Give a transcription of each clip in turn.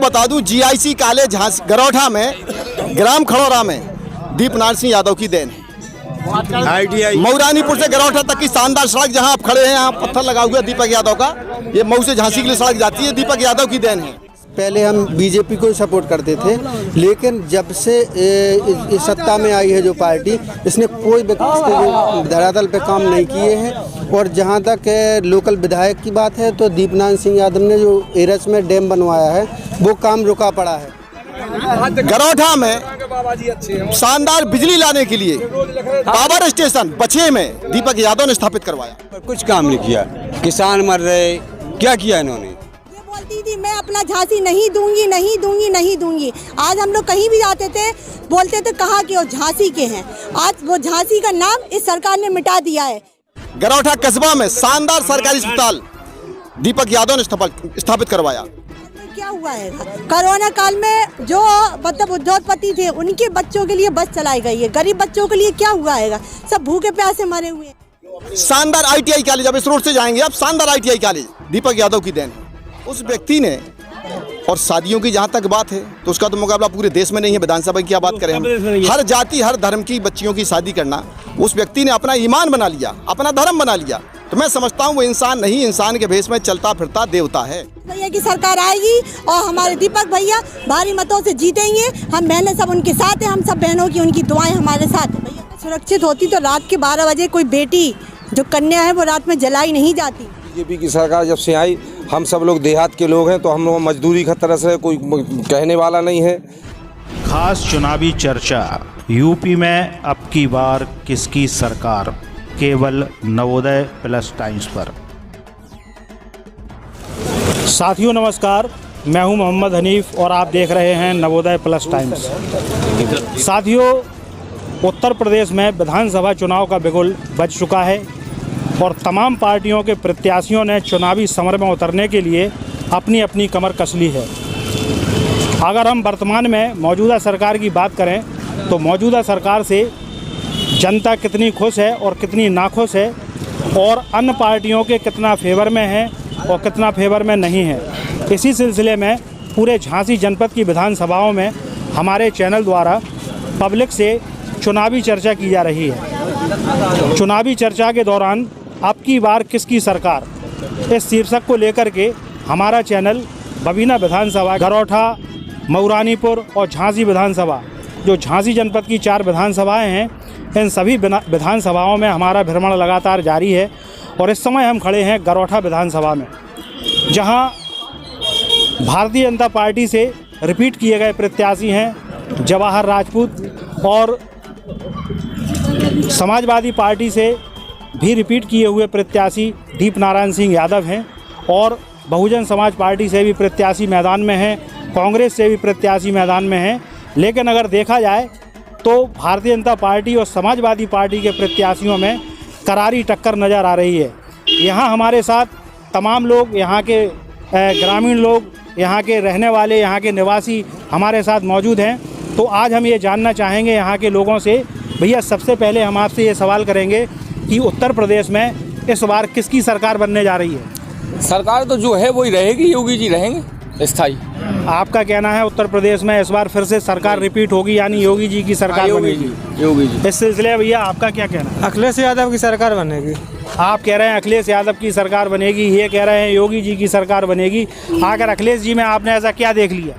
बता दूं, GIC college Garautha में, ग्राम खड़ौरा में दीपनारायण सिंह यादव की देन है। आईटीआई मऊरानीपुर से गरौठा तक की शानदार सड़क जहां आप खड़े हैं, यहाँ पत्थर लगा हुआ है दीपक यादव का। ये मऊ से झांसी के लिए सड़क जाती है, दीपक यादव की देन है। पहले हम बीजेपी को सपोर्ट करते थे, लेकिन जब से इस सत्ता में आई है जो पार्टी, इसने कोई विकास के धरातल पे काम नहीं किए हैं। और जहां तक लोकल विधायक की बात है तो दीपनारायण सिंह यादव ने जो एरस में डैम बनवाया है वो काम रुका पड़ा है। गरौठा में शानदार बिजली लाने के लिए पावर स्टेशन बछे में दीपक यादव ने स्थापित करवाया। कुछ काम नहीं किया, किसान मर रहे, क्या किया इन्होंने? बोलती थी मैं अपना झांसी नहीं दूंगी, नहीं दूंगी, नहीं दूंगी। आज हम लोग कहीं भी जाते थे बोलते थे कहाँ के हो, झांसी के हैं। आज वो झांसी का नाम इस सरकार ने मिटा दिया है। गरौठा कस्बा में शानदार सरकारी अस्पताल दीपक यादव ने स्थापित करवाया। क्या हुआ है, कोरोना काल में जो मतलब उद्योगपति थे उनके बच्चों के लिए बस चलाई गई है, गरीब बच्चों के लिए क्या हुआ है? सब भूखे प्यासे मरे हुए हैं। शानदार आईटीआई कॉलेज, अब इस रोड से जाएंगे आप, शानदार आईटीआई कॉलेज दीपक यादव की देन है। उस व्यक्ति ने, और शादियों की जहाँ तक बात है तो उसका तो मुकाबला पूरे देश में नहीं है। विधानसभा की क्या बात करें हम, हर जाति हर धर्म की बच्चियों की शादी करना उस व्यक्ति ने अपना ईमान बना लिया, अपना धर्म बना लिया। तो मैं समझता हूँ वो इंसान नहीं, इंसान के भेष में चलता फिरता देवता है। भैया की सरकार आएगी और हमारे दीपक भैया भारी मतों से जीतेंगे। हम बहनें सब उनके साथ हैं, हम सब बहनों की उनकी दुआएं हमारे साथ हैं। भैया सुरक्षित होती तो रात के 12 बजे कोई बेटी जो कन्या है वो रात में जलाई नहीं जाती। बीजेपी की सरकार जब से आई, हम सब लोग देहात के लोग हैं तो हम लोग मजदूरी की तरह से कोई कहने वाला नहीं है। खास चुनावी चर्चा, यूपी में अब की बार किसकी सरकार, केवल नवोदय प्लस टाइम्स पर। साथियों नमस्कार, मैं हूं मोहम्मद हनीफ और आप देख रहे हैं नवोदय प्लस टाइम्स। साथियों, उत्तर प्रदेश में विधानसभा चुनाव का बिगुल बज चुका है और तमाम पार्टियों के प्रत्याशियों ने चुनावी समर में उतरने के लिए अपनी अपनी कमर कस ली है। अगर हम वर्तमान में मौजूदा सरकार की बात करें तो मौजूदा सरकार से जनता कितनी खुश है और कितनी नाखुश है, और अन्य पार्टियों के कितना फेवर में है और कितना फेवर में नहीं है, इसी सिलसिले में पूरे झांसी जनपद की विधानसभाओं में हमारे चैनल द्वारा पब्लिक से चुनावी चर्चा की जा रही है। चुनावी चर्चा के दौरान अब की बार किसकी सरकार, इस शीर्षक को लेकर के हमारा चैनल बबीना विधानसभा, गरौठा, मऊरानीपुर और झांसी विधानसभा, जो झांसी जनपद की 4 विधानसभाएं हैं, इन सभी विधानसभाओं में हमारा भ्रमण लगातार जारी है। और इस समय हम खड़े हैं गरौठा विधानसभा में, जहां भारतीय जनता पार्टी से रिपीट किए गए प्रत्याशी हैं जवाहर राजपूत, और समाजवादी पार्टी से भी रिपीट किए हुए प्रत्याशी दीपनारायण सिंह यादव हैं, और बहुजन समाज पार्टी से भी प्रत्याशी मैदान में हैं, कांग्रेस से भी प्रत्याशी मैदान में हैं। लेकिन अगर देखा जाए तो भारतीय जनता पार्टी और समाजवादी पार्टी के प्रत्याशियों में करारी टक्कर नज़र आ रही है। यहाँ हमारे साथ तमाम लोग, यहाँ के ग्रामीण लोग, यहाँ के रहने वाले, यहाँ के निवासी हमारे साथ मौजूद हैं। तो आज हम ये जानना चाहेंगे यहाँ के लोगों से। भैया, सबसे पहले हम आपसे ये सवाल करेंगे कि उत्तर प्रदेश में इस बार किसकी सरकार बनने जा रही है? सरकार तो जो है वही रहेगी, योगी जी रहेंगे स्थायी। आपका कहना है उत्तर प्रदेश में इस बार फिर से सरकार रिपीट होगी, यानी योगी जी की सरकार बनेगी? योगी जी। इस सिलसिले भैया आपका क्या कहना है? अखिलेश यादव की सरकार बनेगी। आप कह रहे हैं अखिलेश यादव की सरकार बनेगी, ये कह रहे हैं योगी जी की सरकार बनेगी। आखिर अखिलेश जी में आपने ऐसा क्या देख लिया?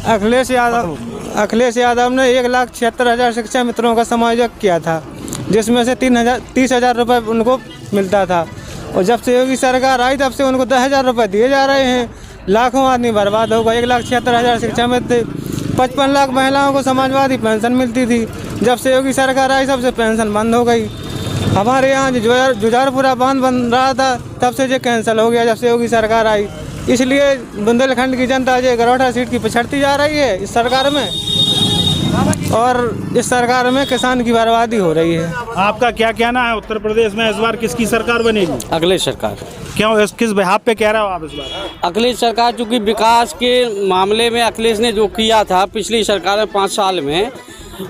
अखिलेश यादव ने 1,76,000 शिक्षा मित्रों का समायोजन किया था, जिसमें से 30,000 रुपये उनको मिलता था। और जब से योगी सरकार आई तब से उनको 10,000 रुपये दिए जा रहे हैं। लाखों आदमी बर्बाद हो गए। 1,76,000 शिक्षा मित्र, 55 लाख महिलाओं को समाजवादी पेंशन मिलती थी। जब से योगी सरकार आई सबसे पेंशन बंद हो गई। हमारे यहाँ जो जुझारपुरा बांध बन रहा था तब से जो कैंसिल हो गया जब से योगी सरकार आई। इसलिए बुंदेलखंड की जनता जो गरौठा सीट की पिछड़ती जा रही है इस सरकार में, और इस सरकार में किसान की बर्बादी हो रही है। आपका क्या कहना है, उत्तर प्रदेश में इस बार किसकी सरकार बनेगी? अखिलेश सरकार। क्यों, किस बिहाफ पे कह रहे हो आप इस बार? अखिलेश सरकार, चूँकि विकास के मामले में अखिलेश ने जो किया था पिछली सरकार में 5 साल में,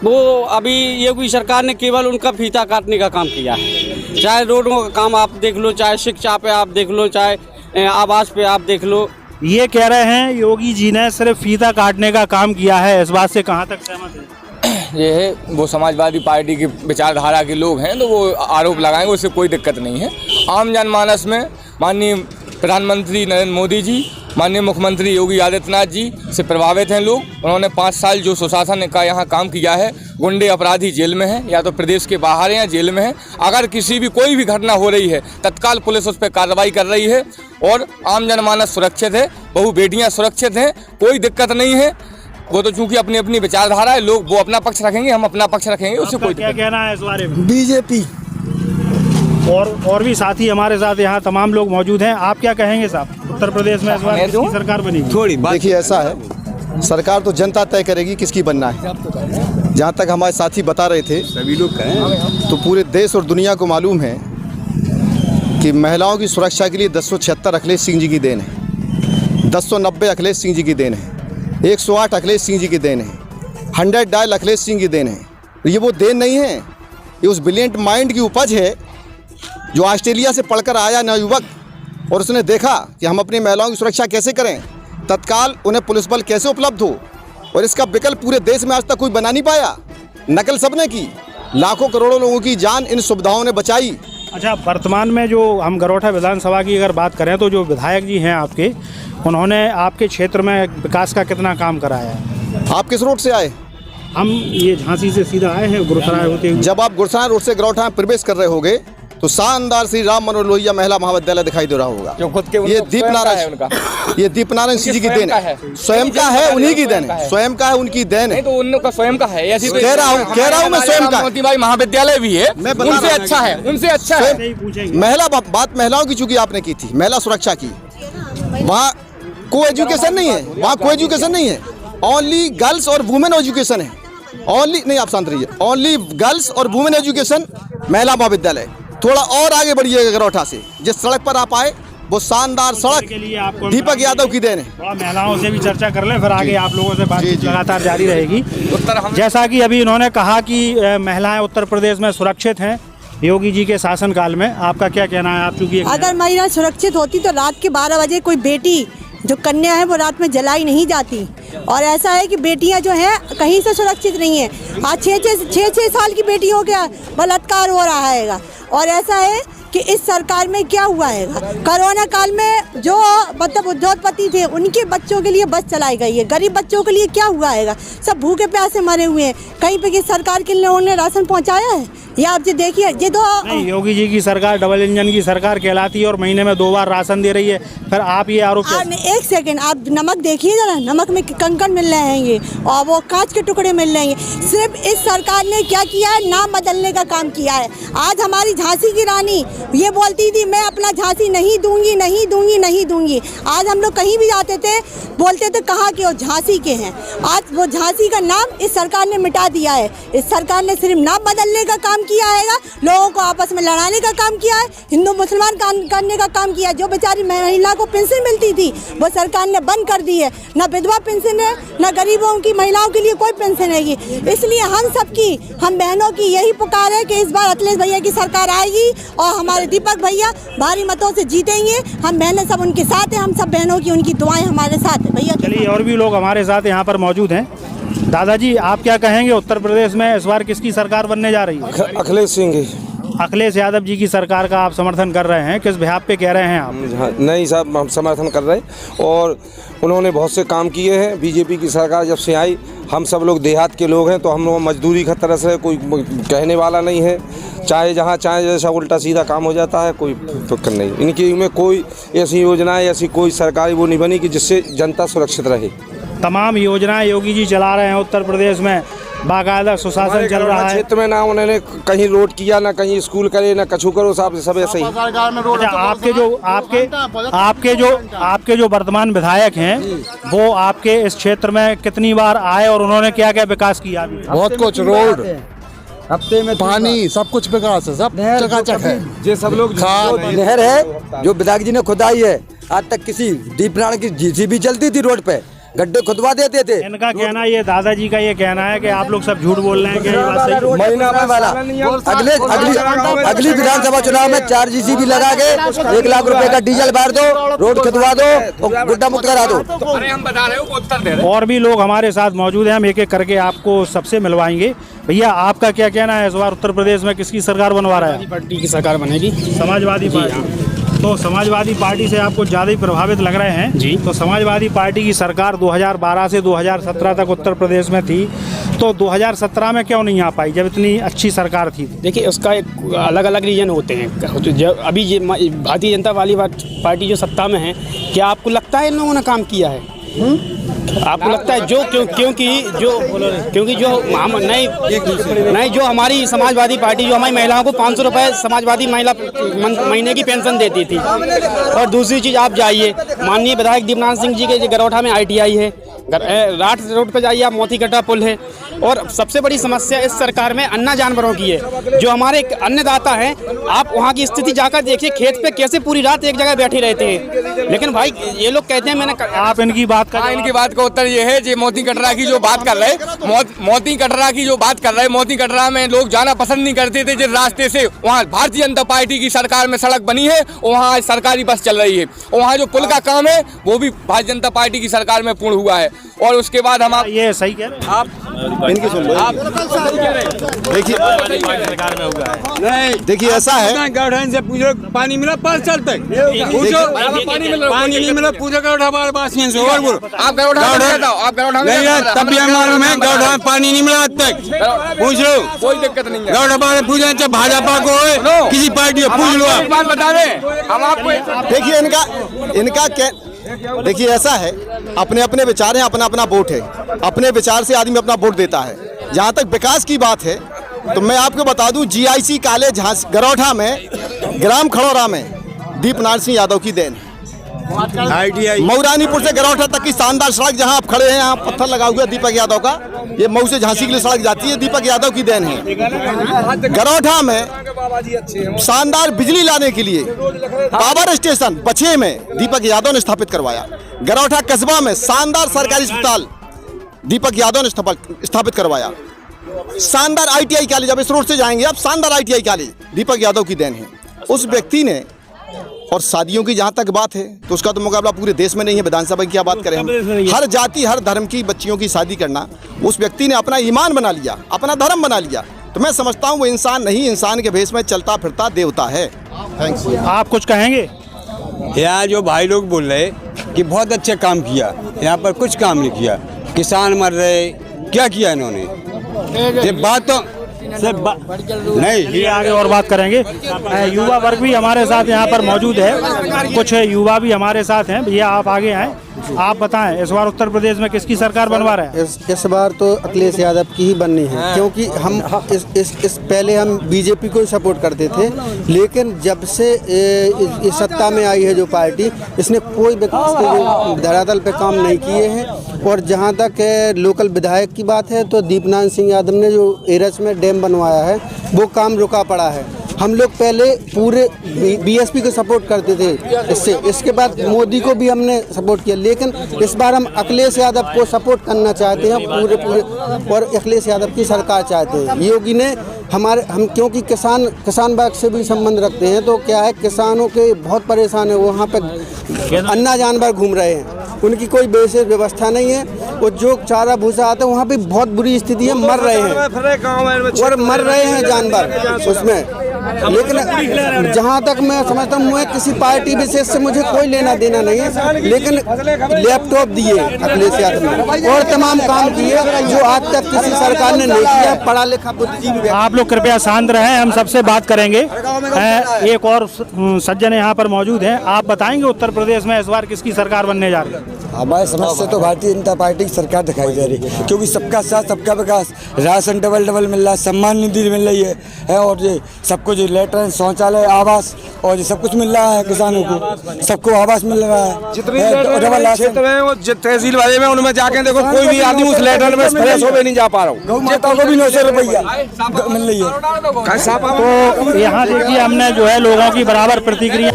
वो अभी योगी सरकार ने केवल उनका फीता काटने का काम किया है। चाहे रोडों का काम आप देख लो, चाहे शिक्षा पे आप देख लो, चाहे आवास पे आप देख लो, ये कह रहे हैं योगी जी ने सिर्फ फीता काटने का काम किया है, इस बात से कहाँ तक सहमत है? ये है वो समाजवादी पार्टी की विचारधारा के लोग हैं तो वो आरोप लगाएंगे, उससे कोई दिक्कत नहीं है। आम जनमानस में माननीय प्रधानमंत्री नरेंद्र मोदी जी, माननीय मुख्यमंत्री योगी आदित्यनाथ जी से प्रभावित हैं लोग। उन्होंने 5 साल जो सुशासन का यहाँ काम किया है, गुंडे अपराधी जेल में हैं या तो प्रदेश के बाहर हैं या जेल में हैं। अगर किसी भी कोई भी घटना हो रही है तत्काल पुलिस उस पर कार्रवाई कर रही है और आम जनमानस सुरक्षित है, बहु बेटियाँ सुरक्षित हैं, कोई दिक्कत नहीं है। वो तो चूंकि अपनी अपनी विचारधारा है, लोग वो अपना पक्ष रखेंगे, हम अपना पक्ष रखेंगे, उससे कोई क्या कहना है इस बारे में? बीजेपी। और भी साथी हमारे साथ यहाँ तमाम लोग मौजूद हैं। आप क्या कहेंगे साहब, उत्तर प्रदेश में इस बार किसकी सरकार बनेगी? थोड़ी बात देखिए ऐसा है, सरकार तो जनता तय करेगी किसकी बनना है। जहाँ तक हमारे साथी बता रहे थे, सभी लोग कहें तो पूरे देश और दुनिया को मालूम है कि महिलाओं की सुरक्षा के लिए 1076 अखिलेश सिंह जी की देन है, 1090 अखिलेश सिंह जी की देन है, 108 अखिलेश सिंह जी की देन है, 100 डायल अखिलेश सिंह की देन है। ये वो देन नहीं है, ये उस ब्रिलियंट माइंड की उपज है जो ऑस्ट्रेलिया से पढ़कर आया नवयुवक और उसने देखा कि हम अपनी महिलाओं की सुरक्षा कैसे करें, तत्काल उन्हें पुलिस बल कैसे उपलब्ध हो, और इसका विकल्प पूरे देश में आज तक कोई बना नहीं पाया। नकल सबने की, लाखों करोड़ों लोगों की जान इन सुविधाओं ने बचाई। अच्छा, वर्तमान में जो हम गरोठा विधानसभा की अगर बात करें तो जो विधायक जी हैं आपके, उन्होंने आपके क्षेत्र में विकास का कितना काम कराया है? आप किस रोड से आए? हम ये झांसी से सीधा आए हैं गुरुसराय होते हुए। जब आप गुरुसराय रोड से गरोठा में प्रवेश कर रहे होगे तो शानदार श्री राम मनोहर लोहिया महिला महाविद्यालय दिखाई दे रहा होगा। जो खुद के ये दीपनारायण सिंह जी की देन है, स्वयं का है, उन्हीं की देन है, स्वयं का है, उनकी देन है। तो उनका स्वयं का है, ऐसी कह रहा हूँ मैं स्वयं का। मोतीबाई महाविद्यालय भी है, मैं बता उनसे रहा हूं। अच्छा है, उनसे अच्छा है। महिला बात महिलाओं की चूंकि आपने की थी, महिला सुरक्षा की, वहाँ को एजुकेशन नहीं है, वहाँ को एजुकेशन नहीं है, ओनली गर्ल्स और वुमेन एजुकेशन है। ओनली नहीं, आप शांत रहिए, ओनली गर्ल्स और वुमेन एजुकेशन महिला महाविद्यालय। थोड़ा और आगे बढ़िएगा गरोठा से, जिस सड़क पर आप आए वो शानदार सड़क के लिए आपको दीपक यादव की देन है। थोड़ा महिलाओं से भी चर्चा कर लें, फिर आगे आप लोगों से बातचीत लगातार जारी रहेगी। जैसा कि अभी इन्होंने कहा कि महिलाएं उत्तर प्रदेश में सुरक्षित हैं योगी जी के शासनकाल में, आपका क्या कहना है? आप चूंकि अगर महिला सुरक्षित होती तो रात के 12 बजे कोई बेटी जो कन्या है वो रात में जलाई नहीं जाती। और ऐसा है कि बेटियां जो हैं कहीं से सुरक्षित नहीं है। आज 6 साल की बेटियों का बलात्कार हो रहा है। और ऐसा है कि इस सरकार में क्या हुआ है, कोरोना काल में जो मतलब उद्योगपति थे उनके बच्चों के लिए बस चलाई गई है, गरीब बच्चों के लिए क्या हुआ है? सब भूखे प्यासे मरे हुए हैं। कहीं पे किस सरकार के लोगों ने राशन पहुंचाया है? ये आप जो देखिए, ये तो नहीं, योगी जी की सरकार डबल इंजन की सरकार कहलाती है और महीने में 2 बार राशन दे रही है, फिर आप ये आरोप? एक सेकंड, आप नमक देखिए जरा, नमक में कंकड़ मिल रहे हैं ये, और वो कांच के टुकड़े मिल रहे हैं। सिर्फ इस सरकार ने क्या किया है, नाम बदलने का काम किया है। आज हमारी झांसी की रानी ये बोलती थी मैं अपना झांसी नहीं दूंगी, नहीं दूंगी, नहीं दूंगी। आज हम लोग कहीं भी जाते थे बोलते थे कहाँ के हो, झांसी के हैं। आज वो झांसी का नाम इस सरकार ने मिटा दिया है। इस सरकार ने सिर्फ नाम बदलने का काम किया है, लोगों को आपस में लड़ाने का काम किया है, हिंदू मुसलमान करने का काम किया है। जो बेचारी महिला को पेंशन मिलती थी वो सरकार ने बंद कर दी है। न विधवा पेंशन है, न गरीबों की महिलाओं के लिए कोई पेंशन है। इसलिए हम सबकी, हम बहनों की यही पुकार है कि इस बार अखिलेश भैया की सरकार आएगी और हमारे दीपक भैया भारी मतों से जीतेंगे। हम बहनें सब उनके साथ हैं, हम सब बहनों की उनकी दुआएं हमारे साथ है भैया। चलिए, और भी लोग हमारे साथ यहाँ पर मौजूद हैं। दादाजी, आप क्या कहेंगे, उत्तर प्रदेश में इस बार किसकी सरकार बनने जा रही है? अखिलेश सिंह जी। अखिलेश यादव जी की सरकार का आप समर्थन कर रहे हैं, किस बिहाफ पे कह रहे हैं आप? नहीं साहब, हम समर्थन कर रहे हैं और उन्होंने बहुत से काम किए हैं। बीजेपी की सरकार जब से आई, हम सब लोग देहात के लोग हैं तो हम लोग मजदूरी की तरह से कोई कहने वाला नहीं है। चाहे जहाँ चाहे जैसा उल्टा सीधा काम हो जाता है, कोई फिक्र नहीं। इनकी में कोई ऐसी योजनाएं, ऐसी कोई सरकारी वो नहीं बनी कि जिससे जनता सुरक्षित रहे। तमाम योजनाएं योगी जी चला रहे हैं उत्तर प्रदेश में, बाकायदा सुशासन चल रहा है। क्षेत्र में ना उन्होंने कहीं रोड किया, ना कहीं स्कूल करे, ना कछु करो, सब ऐसे ही। अच्छा, आपके जो वर्तमान विधायक हैं वो आपके इस क्षेत्र में कितनी बार आए और उन्होंने क्या क्या विकास किया? बहुत कुछ, रोड, हफ्ते में पानी, सब कुछ विकास है, सब चकाचक है। ये सब लोग नहर है जो विधायक जी ने खुदाई है, आज तक किसी दीपनारायण की जीसीबी चलती थी रोड पे, गड्ढे खुदवा देते थे। इनका कहना, ये दादाजी का ये कहना है कि आप लोग सब झूठ बोल रहे हैं। क्या ये बात सही है? महीना में वाला अगली विधानसभा चुनाव में 4 GCB लगा के 1 लाख रुपए का डीजल भर दो, रोड खुदवा दो और गुड्डा मुक्त करा दो। अरे हम बता रहे हो, वो उत्तर दे रहे हैं। और भी लोग हमारे साथ मौजूद हैं, हम एक एक करके आपको सबसे मिलवाएंगे। भैया, आपका क्या कहना है, इस बार उत्तर प्रदेश में किसकी सरकार बनवा रहा है? पार्टी की सरकार बनेगी। समाजवादी पार्टी। तो समाजवादी पार्टी से आपको ज़्यादा ही प्रभावित लग रहे हैं जी। तो समाजवादी पार्टी की सरकार 2012 से 2017 तक उत्तर प्रदेश में थी, तो 2017 में क्यों नहीं आ पाई जब इतनी अच्छी सरकार थी? देखिए, उसका एक अलग अलग रीजन होते हैं। जब अभी ये भारतीय जनता वाली पार्टी जो सत्ता में है, क्या आपको लगता है इन लोगों ने काम किया है? आपको लगता है क्योंकि जो हम नहीं जो हमारी समाजवादी पार्टी जो हमारी महिलाओं को 500 रुपए समाजवादी महिला महीने की पेंशन देती थी। और दूसरी चीज़, आप जाइए माननीय विधायक दीपनाथ सिंह जी के गरौठा में ITI है, राठ रोड पे जाइए आप, मोतीकटा पुल है। और सबसे बड़ी समस्या इस सरकार में अन्ना जानवरों की है। जो हमारे अन्नदाता हैं, आप वहाँ की स्थिति जाकर देखिए, खेत पे कैसे पूरी रात एक जगह बैठे रहते हैं। लेकिन भाई ये लोग कहते हैं, आप इनकी बात कर, इनकी बात का उत्तर ये है, जो मोती कटरा की जो बात कर रहे, मोती कटरा में लोग जाना पसंद नहीं करते थे। जिस रास्ते से वहाँ भारतीय जनता पार्टी की सरकार में सड़क बनी है, वहाँ सरकारी बस चल रही है। वहाँ जो पुल का काम है, वो भी भारतीय जनता पार्टी की सरकार में पूर्ण हुआ है। और उसके बाद हम ये सही कह रहे हैं आप, इनकी सुन लो। देखिए, देखिए ऐसा है, गौठान से पूछो पानी मिला 5 साल तक, पूछो पानी नहीं मिला, पूछो गौठा हमारे पास नहीं है। आप गौठा में तब भी मालूम है गौठा में पानी नहीं मिला आज तक, पूछ लो, कोई दिक्कत नहीं है। गौठा में पूछे, चाहे भाजपा को है किसी पार्टी को पूछ लो। एक बात बता दें हम आपको, देखिए इनका देखिए ऐसा है, अपने अपने विचार हैं, अपना अपना वोट है, अपने विचार से आदमी अपना वोट देता है। जहाँ तक विकास की बात है, तो मैं आपको बता दूं, GIC कॉलेज गरौठा में, ग्राम खड़ौरा में दीपनाथ सिंह यादव की देन है। मऊरानीपुर से गरौठा तक की शानदार सड़क, जहां आप खड़े हैं, यहाँ पत्थर लगा हुआ है दीपक यादव का, ये मऊ से झांसी के लिए सड़क जाती है, दीपक यादव की देन है। गरौठा में शानदार बिजली लाने के लिए पावर स्टेशन बछे में दीपक यादव ने स्थापित करवाया। गरौठा कस्बा में शानदार सरकारी अस्पताल दीपक यादव ने स्थापित करवाया। शानदार ITI कॉलेज, अब इस रोड से जाएंगे आप, शानदार ITI कॉलेज दीपक यादव की देन है। उस व्यक्ति ने, और शादियों की जहाँ तक बात है, तो उसका तो मुकाबला पूरे देश में नहीं है। विधानसभा की क्या बात करें हम, हर जाति हर धर्म की बच्चियों की शादी करना, उस व्यक्ति ने अपना ईमान बना लिया, अपना धर्म बना लिया। तो मैं समझता हूँ वो इंसान नहीं, इंसान के भेष में चलता फिरता देवता है। थैंक्स। आप कुछ कहेंगे? यहाँ जो भाई लोग बोल रहे कि बहुत अच्छा काम किया, यहाँ पर कुछ काम नहीं किया, किसान मर रहे, क्या किया इन्होंने? ये बात तो नहीं, ये आगे और बात करेंगे। युवा वर्ग भी हमारे साथ यहाँ पर मौजूद है, कुछ युवा भी हमारे साथ हैं। भैया, आप आगे आए, आप बताएं, इस बार उत्तर प्रदेश में किसकी सरकार बनवा रहे हैं? इस बार तो अखिलेश यादव की ही बननी है, क्योंकि हम इस पहले हम बीजेपी को ही सपोर्ट करते थे, लेकिन जब से इस सत्ता में आई है जो पार्टी, इसने कोई धरातल पे काम नहीं किए हैं। और जहाँ तक लोकल विधायक की बात है, तो दीपनाथ सिंह यादव ने जो एरच में डैम बनवाया है, वो काम रुका पड़ा है। हम लोग पहले पूरे BSP को सपोर्ट करते थे, इसके बाद मोदी को भी हमने सपोर्ट किया, लेकिन इस बार हम अखिलेश यादव को सपोर्ट करना चाहते हैं पूरे और अखिलेश यादव की सरकार चाहते हैं। योगी ने हम क्योंकि किसान बाग से भी संबंध रखते हैं, तो क्या है, किसानों के बहुत परेशान है, वहाँ पे अन्ना जानवर घूम रहे हैं, उनकी कोई विशेष व्यवस्था नहीं है। और जो चारा भूसा आता है, वहाँ पे बहुत बुरी स्थिति है, मर रहे हैं और मर रहे हैं जानवर उसमें। लेकिन जहाँ तक मैं समझता हूँ, मैं किसी पार्टी विशेष से मुझे कोई लेना देना नहीं है, लेकिन लैपटॉप दिए अखिलेश यादव ने और तमाम काम किए जो आज तक किसी सरकार ने नहीं किया। पढ़ा लिखा बुद्धिजीवी। आप लोग कृपया शांत रहें, हम सबसे बात करेंगे। एक और सज्जन यहाँ पर मौजूद हैं, आप बताएंगे उत्तर प्रदेश में इस बार किसकी सरकार बनने जा रही है? हमारे समझ से तो भारतीय जनता पार्टी की सरकार दिखाई दे रही है, क्योंकि सबका साथ सबका विकास, राशन डबल मिल रहा है, सम्मान निधि मिल रही है और ये सब कुछ लेटर, शौचालय, आवास और ये सब कुछ मिल रहा है किसानों को, सबको आवास मिल रहा है। जितनी क्षेत्र है वो तहसील वाले में उनमें जाके देखो, कोई भी आदमी उस लेटर में फ्रेश होके नहीं जा पा रहा हूँ। को भी 900 रुपया मिल रही है। तो यहाँ देखिए हमने जो है लोगों की बराबर प्रतिक्रिया,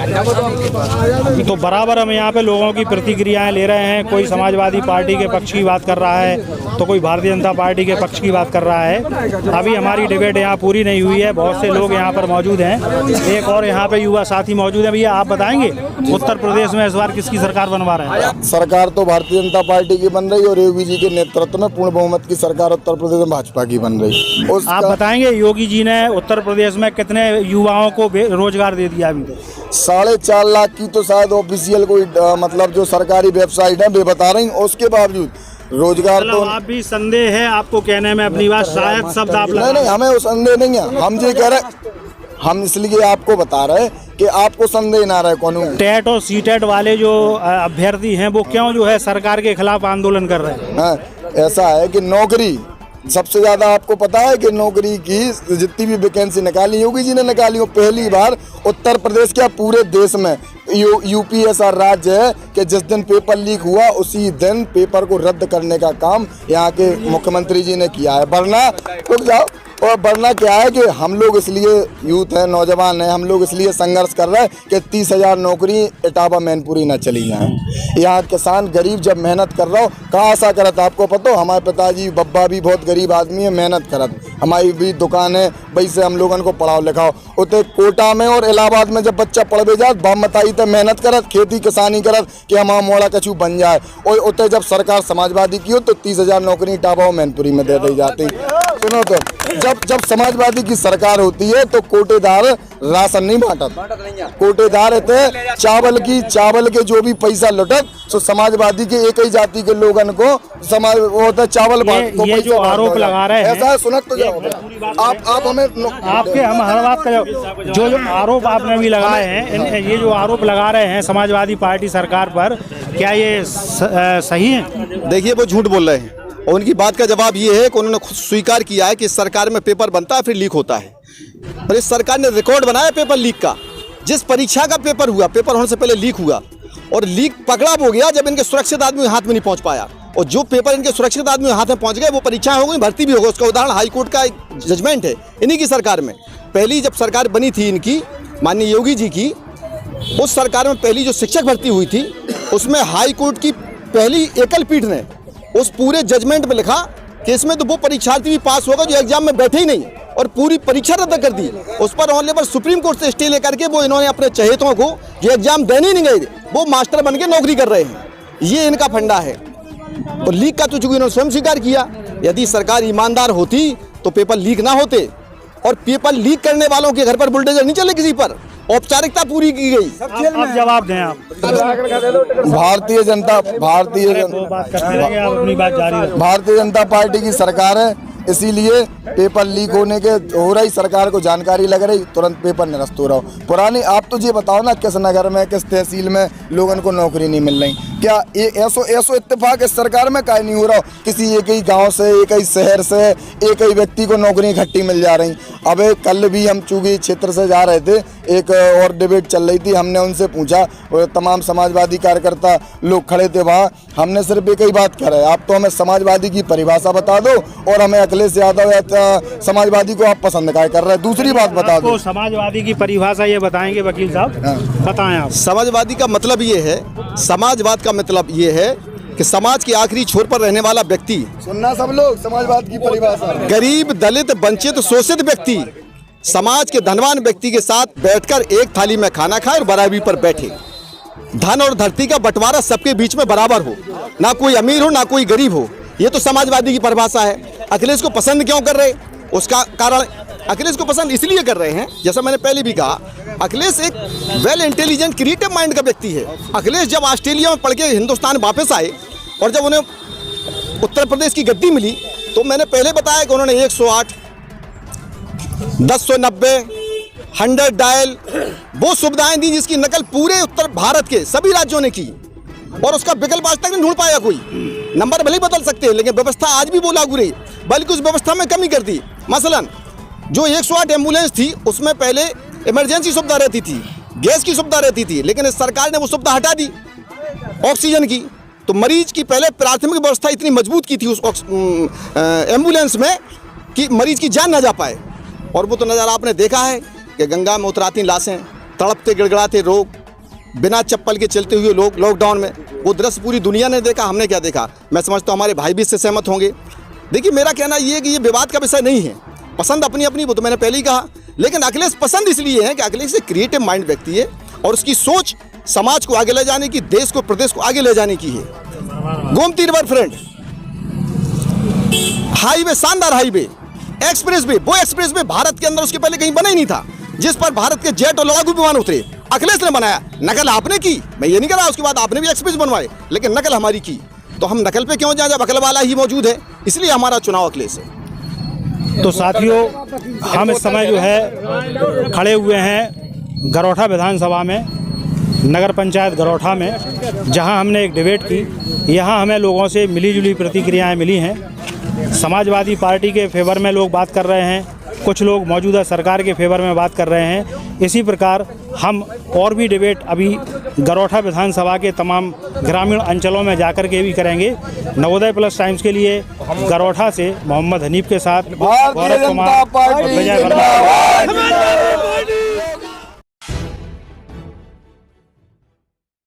तो बराबर हम यहाँ पे लोगों की प्रतिक्रियाएं ले रहे हैं। कोई समाजवादी पार्टी के पक्ष की बात कर रहा है तो कोई भारतीय जनता पार्टी के पक्ष की बात कर रहा है। अभी हमारी डिबेट यहाँ पूरी नहीं हुई है, बहुत से लोग यहाँ पर मौजूद हैं। एक और यहाँ पे युवा साथी मौजूद है। भैया आप बताएंगे उत्तर प्रदेश में इस बार किसकी सरकार बनवा रहे हैं? सरकार तो भारतीय जनता पार्टी की बन रही और योगी जी के नेतृत्व में पूर्ण बहुमत की सरकार उत्तर प्रदेश में भाजपा की बन रही। आप बताएंगे योगी जी ने उत्तर प्रदेश में कितने युवाओं को रोजगार दे दिया? अभी 4.5 लाख की तो शायद ऑफिशियल कोई मतलब जो सरकारी वेबसाइट है वे बता रही, उसके बावजूद रोजगार तो आप भी संदेह है आपको कहने में अपनी बात, शायद शब्द आप नहीं, हमें वो संदेह नहीं है। हम ये कह रहे, हम इसलिए आपको बता रहे कि आपको संदेह ना रहे। कौन टेट और सीटेट वाले जो अभ्यर्थी हैं वो क्यों जो है सरकार के खिलाफ आंदोलन कर रहे हैं? ऐसा है कि नौकरी सबसे ज्यादा आपको पता है कि नौकरी की जितनी भी वैकेंसी निकाली योगी जी ने निकाली, वो पहली बार उत्तर प्रदेश क्या पूरे देश में यूपी ऐसा राज्य है कि जिस दिन पेपर लीक हुआ उसी दिन पेपर को रद्द करने का काम यहाँ के मुख्यमंत्री जी ने किया है। वरना रुक जाओ, और वरना क्या है कि हम लोग इसलिए यूथ है, नौजवान है, हम लोग इसलिए संघर्ष कर रहे हैं कि 30,000 नौकरी इटावा मैनपुरी ना चली जाए। यहाँ किसान गरीब जब मेहनत कर रहा हो कहाँ आशा करत, आपको पता हो हमारे पिताजी बब्बा भी बहुत गरीब आदमी है, मेहनत करत, हमारी भी दुकान है, वही से हम लोगों को पढ़ाओ लिखाओ। उतने कोटा में और इलाहाबाद में जब बच्चा पढ़वे जात बाप मताई तो मेहनत करत, खेती किसानी करत कि हमारा मोड़ा कछू बन जाए। और उतने जब सरकार समाजवादी की हो तो 30,000 नौकरी इटावा मैनपुरी में दे दी जाती। सुनो तो जब समाजवादी की सरकार होती है तो कोटेदार राशन नहीं बांटत, कोटेदार रहते चावल के जो भी पैसा लुटत तो समाजवादी के एक ही जाति के लोगन को समाज होता है चावल बांट। ये जो आरोप लगा रहे हैं ऐसा सुनत तो जाओ आप हमें आपके हम हर बात का जो आरोप आपने भी लगाए हैं, ये जो आरोप लगा रहे हैं समाजवादी पार्टी सरकार पर, क्या ये सही है? देखिए वो झूठ बोल रहे हैं और उनकी बात का जवाब ये है कि उन्होंने खुद स्वीकार किया है कि सरकार में पेपर बनता है फिर लीक होता है। और इस सरकार ने रिकॉर्ड बनाया पेपर लीक का। जिस परीक्षा का पेपर हुआ, पेपर होने से पहले लीक हुआ और लीक पकड़ा हो गया जब इनके सुरक्षित आदमी हाथ में नहीं पहुंच पाया। और जो पेपर इनके सुरक्षित आदमी हाथ में पहुंच गए वो परीक्षाएं हो गई, भर्ती भी हो गई। उसका उदाहरण हाईकोर्ट का एक जजमेंट है इन्हीं की सरकार में। पहली जब सरकार बनी थी इनकी माननीय योगी जी की, उस सरकार में पहली जो शिक्षक भर्ती हुई थी उसमें हाईकोर्ट की पहली एकल पीठ ने उस पूरे जजमेंट में लिखा कि इसमें तो वो परीक्षार्थी भी पास होगा जो एग्जाम में बैठे ही नहीं, और पूरी परीक्षा रद्द कर दी। उस पर ऑनरेबल सुप्रीम कोर्ट से स्टे लेकर के वो इन्होंने अपने चहेतों को जो एग्जाम देने नहीं गए वो मास्टर बन के नौकरी कर रहे हैं। ये इनका फंडा है। और लीक का तो चूंकि इन्होंने स्वयं स्वीकार किया, यदि सरकार ईमानदार होती तो पेपर लीक ना होते। और पेपर लीक करने वालों के घर पर बुलडोजर नहीं चले, किसी पर औपचारिकता पूरी की गई। अब जवाब दें आप। भारतीय जनता पार्टी की सरकार है, इसीलिए पेपर लीक होने के हो रही, सरकार को जानकारी लग रही, तुरंत पेपर निरस्त हो रहा हो। पुरानी आप तो ये बताओ ना किस नगर में किस तहसील में लोगों को नौकरी नहीं मिल रही? क्या ऐसो इत्तेफाक इस सरकार में काहे नहीं हो रहा हो? किसी एक ही गांव से, एक ही शहर से एक ही व्यक्ति को नौकरी इकट्ठी मिल जा रही। अब कल भी हम चूंकि क्षेत्र से जा रहे थे, एक और डिबेट चल रही थी, हमने उनसे पूछा, तमाम समाजवादी कार्यकर्ता लोग खड़े थे वहाँ, हमने सिर्फ एक ही बात कह रहे, आप तो हमें समाजवादी की परिभाषा बता दो और हमें अखिलेश यादव या समाजवादी को आप पसंद क्या कर रहे हैं, दूसरी बात बता दो। समाजवादी की परिभाषा ये बताएंगे वकील साहब? बताएं आप। समाजवादी का मतलब ये है, समाजवाद का मतलब ये है कि समाज के आखिरी छोर पर रहने वाला व्यक्ति, सुनना सब लोग, समाजवाद की परिभाषा, गरीब, दलित, वंचित, शोषित व्यक्ति समाज के धनवान व्यक्ति के साथ बैठकर एक थाली में खाना खाए और बराबरी पर बैठे। धन और धरती का बंटवारा सबके बीच में बराबर हो, ना कोई अमीर हो ना कोई गरीब हो। ये तो समाजवादी की परिभाषा है। अखिलेश को पसंद क्यों कर रहे? उसका कारण अखिलेश को पसंद इसलिए कर रहे हैं, जैसा मैंने पहले भी कहा, अखिलेश एक वेल इंटेलिजेंट क्रिएटिव माइंड का व्यक्ति है। अखिलेश जब ऑस्ट्रेलिया में पढ़ के हिंदुस्तान वापस आए और जब उन्हें उत्तर प्रदेश की गद्दी मिली तो मैंने पहले बताया कि उन्होंने 108, 1090, 100 डायल वो सुविधाएं दी जिसकी नकल पूरे उत्तर भारत के सभी राज्यों ने की, और उसका विकल्प आज तक नहीं ढूंढ पाया कोई। नंबर भले बदल सकते हैं लेकिन व्यवस्था आज भी वो लागू रही, बल्कि उस व्यवस्था में कमी कर दी। मसलन जो 108 एम्बुलेंस थी उसमें पहले इमरजेंसी सुविधा रहती थी, गैस की सुविधा रहती थी, लेकिन इस सरकार ने वो सुविधा हटा दी ऑक्सीजन की। तो मरीज की पहले प्राथमिक व्यवस्था इतनी मजबूत की थी उस एम्बुलेंस में कि मरीज की जान ना जा पाए। और वो तो नज़ारा आपने देखा है कि गंगा में उतराती लाशें, तड़पते गिड़गिड़ाते लोग, बिना चप्पल के चलते हुए लोग लॉकडाउन में। वो दृश्य पूरी दुनिया ने देखा, हमने क्या देखा। मैं समझता हूँ हमारे भाई भी इससे सहमत होंगे। देखिए, मेरा कहना ये है कि ये विवाद का विषय नहीं है, पसंद अपनी अपनी, वो तो मैंने पहले ही कहा। लेकिन अखिलेश पसंद इसलिए है कि अखिलेश एक क्रिएटिव माइंड व्यक्ति है और उसकी सोच समाज को आगे ले जाने की, देश को, प्रदेश को आगे ले जाने की है। गोमती रिवर फ्रंट हाईवे, शानदार हाईवे, एक्सप्रेस वे, वो एक्सप्रेस वे भारत के अंदर उसके पहले कहीं बना ही नहीं था, जिस पर भारत के जेट और लड़ाकू विमान उतरे। अखिलेश ने बनाया, नकल आपने की, मैं ये नहीं कह रहा। उसके बाद आपने भी एक्सप्रेस बनवाए, लेकिन नकल हमारी की। तो हम नकल पे क्यों जाएं जब अकल वाला ही मौजूद है? इसलिए हमारा चुनाव अखिलेश है। तो साथियों, हम इस समय जो है खड़े हुए हैं गरोठा विधानसभा में, नगर पंचायत गरोठा में, जहां हमने एक डिबेट की। यहां हमें लोगों से मिली जुली प्रतिक्रियाएं मिली हैं। समाजवादी पार्टी के फेवर में लोग बात कर रहे हैं, कुछ लोग मौजूदा सरकार के फेवर में बात कर रहे हैं। इसी प्रकार हम और भी डिबेट अभी गरोठा विधानसभा के तमाम ग्रामीण अंचलों में जाकर के भी करेंगे। नवोदय प्लस टाइम्स के लिए गरोठा से मोहम्मद हनीफ के साथ गौरव कुमार और विजय वर्मा।